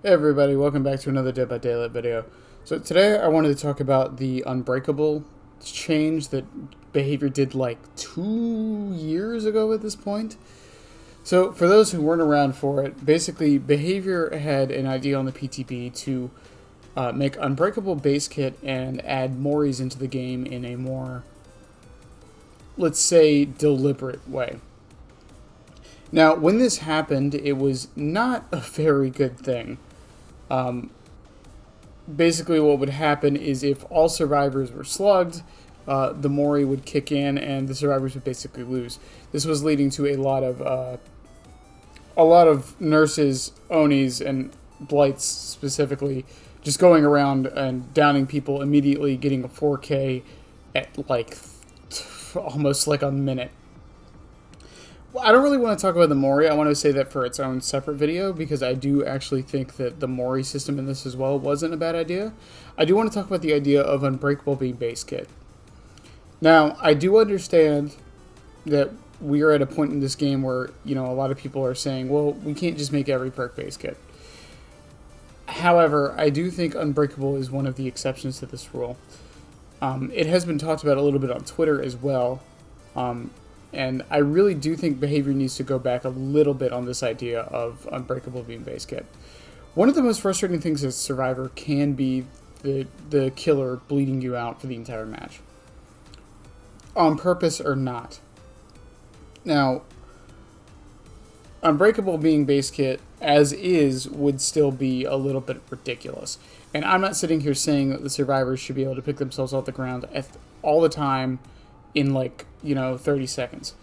Hey everybody, welcome back to another Dead by Daylight video. So today I wanted to talk about the Unbreakable change that Behavior did like 2 years ago at this point. So for those who weren't around for it, basically Behavior had an idea on the PTB to make Unbreakable base kit and add Mory's into the game in a more, let's say, deliberate way. Now, when this happened, it was not a very good thing. Basically, what would happen is if all survivors were slugged, the Mory would kick in, and the survivors would basically lose. This was leading to a lot of nurses, Onis, and Blights specifically, just going around and downing people immediately, getting a 4K at like almost like a minute. I don't really want to talk about the Mory. I want to say that for its own separate video, because I do actually think that the Mory system in this as well wasn't a bad idea. I do want to talk about the idea of Unbreakable being base kit. Now, I do understand that we are at a point in this game where, a lot of people are saying, well, we can't just make every perk base kit. However, I do think Unbreakable is one of the exceptions to this rule. It has been talked about a little bit on Twitter as well. And I really do think Behavior needs to go back a little bit on this idea of Unbreakable being base kit. One of the most frustrating things as Survivor can be the killer bleeding you out for the entire match, on purpose or not. Now, Unbreakable being base kit as is would still be a little bit ridiculous. And I'm not sitting here saying that the survivors should be able to pick themselves off the ground all the time in 30 seconds.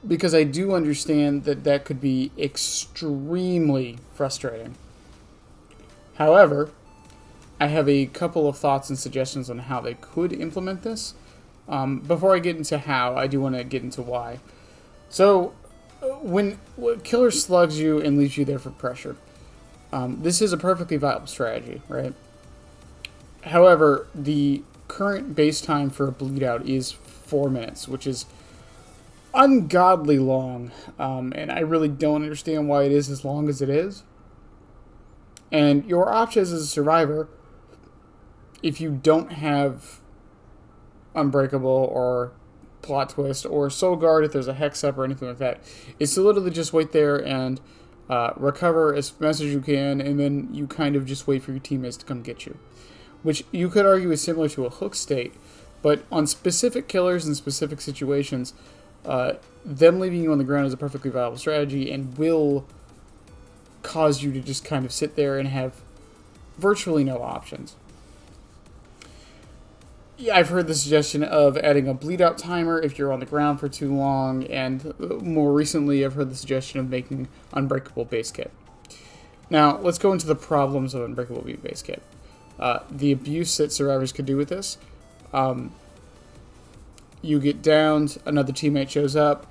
Because I do understand that that could be extremely frustrating. However, I have a couple of thoughts and suggestions on how they could implement this. Before I get into how, I do want to get into why. So, when Killer slugs you and leaves you there for pressure, this is a perfectly viable strategy, right? However, the current base time for a bleedout is 4 minutes, which is ungodly long, and I really don't understand why it is as long as it is. And your options as a survivor, if you don't have Unbreakable or Plot Twist or Soul Guard, if there's a Hex Up or anything like that, is to literally just wait there and recover as fast as you can, and then you kind of just wait for your teammates to come get you. Which you could argue is similar to a hook state, but on specific killers and specific situations, them leaving you on the ground is a perfectly viable strategy and will cause you to just kind of sit there and have virtually no options. Yeah, I've heard the suggestion of adding a bleed out timer if you're on the ground for too long, and more recently I've heard the suggestion of making Unbreakable base kit. Now, let's go into the problems of Unbreakable being base kit. The abuse that survivors could do with this. You get downed, another teammate shows up.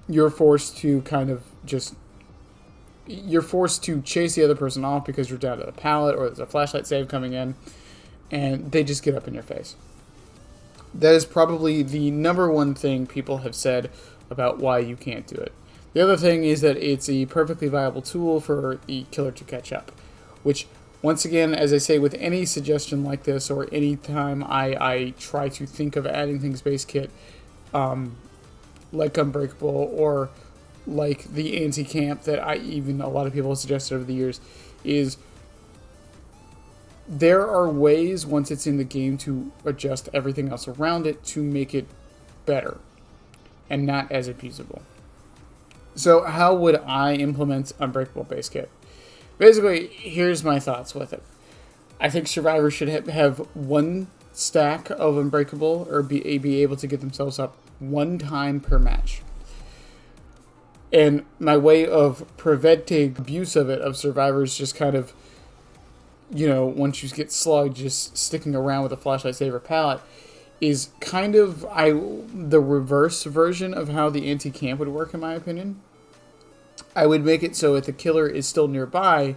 You're forced to chase the other person off because you're down to the pallet or there's a flashlight save coming in, and they just get up in your face. That is probably the number one thing people have said about why you can't do it. The other thing is that it's a perfectly viable tool for the killer to catch up, which, once again, as I say with any suggestion like this, or any time I try to think of adding things base kit, like Unbreakable or like the anti-camp that a lot of people have suggested over the years, is there are ways once it's in the game to adjust everything else around it to make it better and not as abusable. So how would I implement Unbreakable base kit? Basically, here's my thoughts with it. I think survivors should have one stack of Unbreakable, or be able to get themselves up one time per match. And my way of preventing abuse of survivors just kind of, once you get slugged, just sticking around with a flashlight saver pallet, is kind of the reverse version of how the anti-camp would work, in my opinion. I would make it so if the killer is still nearby,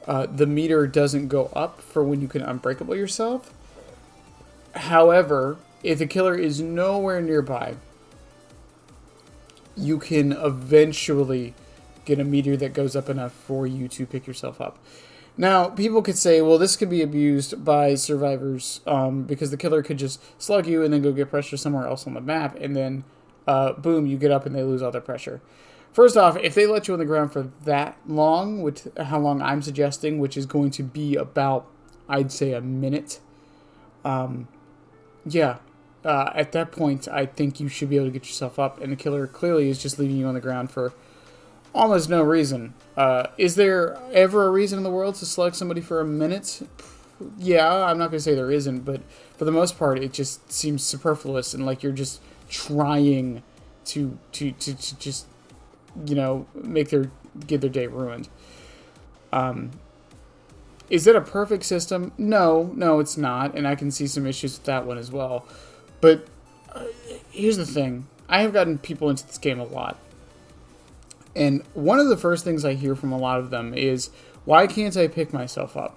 the meter doesn't go up for when you can Unbreakable yourself. However, if the killer is nowhere nearby, you can eventually get a meter that goes up enough for you to pick yourself up. Now, people could say, well, this could be abused by survivors because the killer could just slug you and then go get pressure somewhere else on the map, and then, boom, you get up and they lose all their pressure. First off, if they let you on the ground for that long, which how long I'm suggesting, which is going to be about, I'd say, a minute, at that point, I think you should be able to get yourself up, and the killer clearly is just leaving you on the ground for almost no reason. Is there ever a reason in the world to slug somebody for a minute? Yeah, I'm not going to say there isn't, but for the most part, it just seems superfluous and like you're just trying to just, get their day ruined. Is it a perfect system? No, it's not, and I can see some issues with that one as well. But here's the thing. I have gotten people into this game a lot. And one of the first things I hear from a lot of them is, why can't I pick myself up?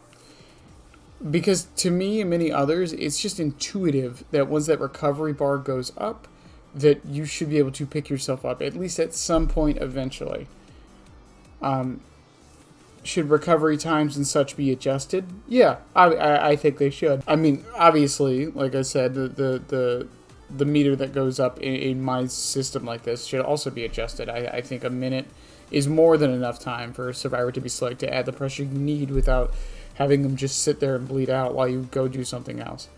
Because to me and many others, it's just intuitive that once that recovery bar goes up, that you should be able to pick yourself up, at least at some point eventually. Should recovery times and such be adjusted? Yeah, I think they should. I mean, obviously, like I said, the meter that goes up in my system like this should also be adjusted. I think a minute is more than enough time for a survivor to be slugged to add the pressure you need without having them just sit there and bleed out while you go do something else.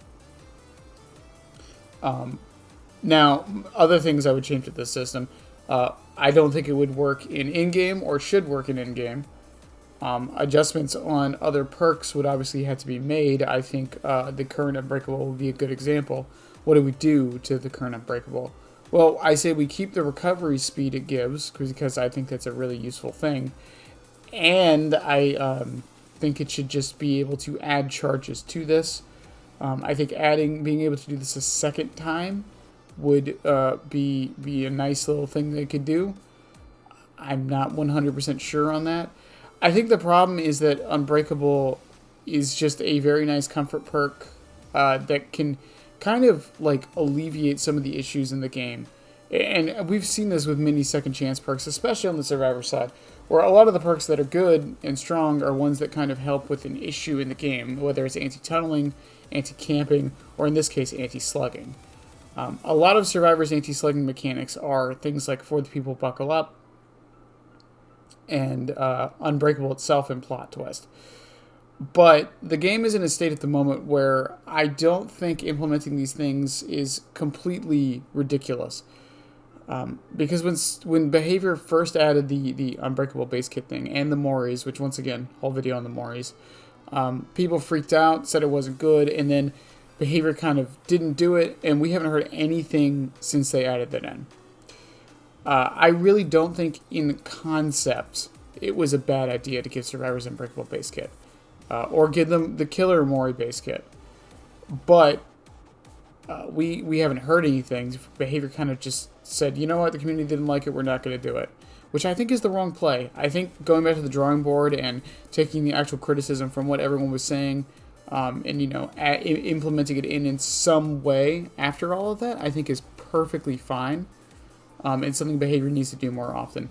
Now, other things I would change with this system. I don't think it would work in in-game or should work in in-game. Adjustments on other perks would obviously have to be made. I think the current Unbreakable would be a good example. What do we do to the current Unbreakable? Well, I say we keep the recovery speed it gives, because I think that's a really useful thing. And I think it should just be able to add charges to this. I think being able to do this a second time would be a nice little thing they could do. I'm not 100% sure on that. I think the problem is that Unbreakable is just a very nice comfort perk that can kind of like alleviate some of the issues in the game. And we've seen this with many second chance perks, especially on the survivor side, where a lot of the perks that are good and strong are ones that kind of help with an issue in the game, whether it's anti-tunneling, anti-camping, or in this case, anti-slugging. A lot of survivors' anti-slugging mechanics are things like For the People Buckle Up, and Unbreakable itself and Plot Twist. But the game is in a state at the moment where I don't think implementing these things is completely ridiculous. Because when Behavior first added the Unbreakable base kit thing and the Morys, which once again, whole video on the Morys, people freaked out, said it wasn't good, and then Behavior kind of didn't do it, and we haven't heard anything since they added that in. I really don't think in concept it was a bad idea to give survivors Unbreakable base kit. Or give them the killer Mory base kit. But we haven't heard anything. Behavior kind of just said, you know what, the community didn't like it, we're not going to do it. Which I think is the wrong play. I think going back to the drawing board and taking the actual criticism from what everyone was saying, and implementing it in some way after all of that, I think is perfectly fine. And something Behavior needs to do more often.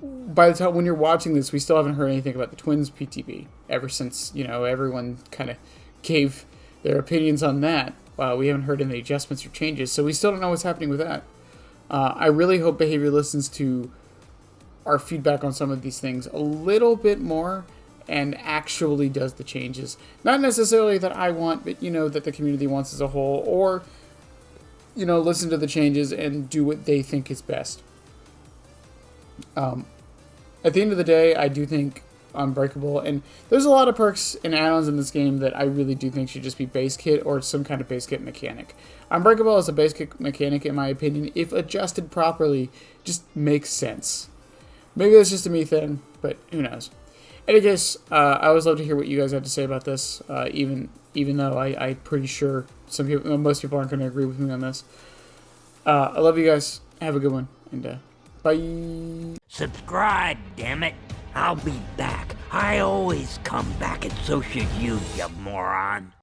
By the time when you're watching this, we still haven't heard anything about the Twins PTB ever since everyone kind of gave their opinions on that. We haven't heard any adjustments or changes, so we still don't know what's happening with that. I really hope Behavior listens to our feedback on some of these things a little bit more and actually does the changes. Not necessarily that I want, but that the community wants as a whole, or listen to the changes and do what they think is best. At the end of the day, I do think Unbreakable, and there's a lot of perks and add-ons in this game that I really do think should just be base kit or some kind of base kit mechanic. Unbreakable as a base kit mechanic, in my opinion, if adjusted properly, just makes sense. Maybe that's just a me thing, but who knows. In any case, I always love to hear what you guys have to say about this, even though I'm pretty sure most people aren't going to agree with me on this. I love you guys. Have a good one, and bye. Subscribe, damn it. I'll be back. I always come back, and so should you, you moron.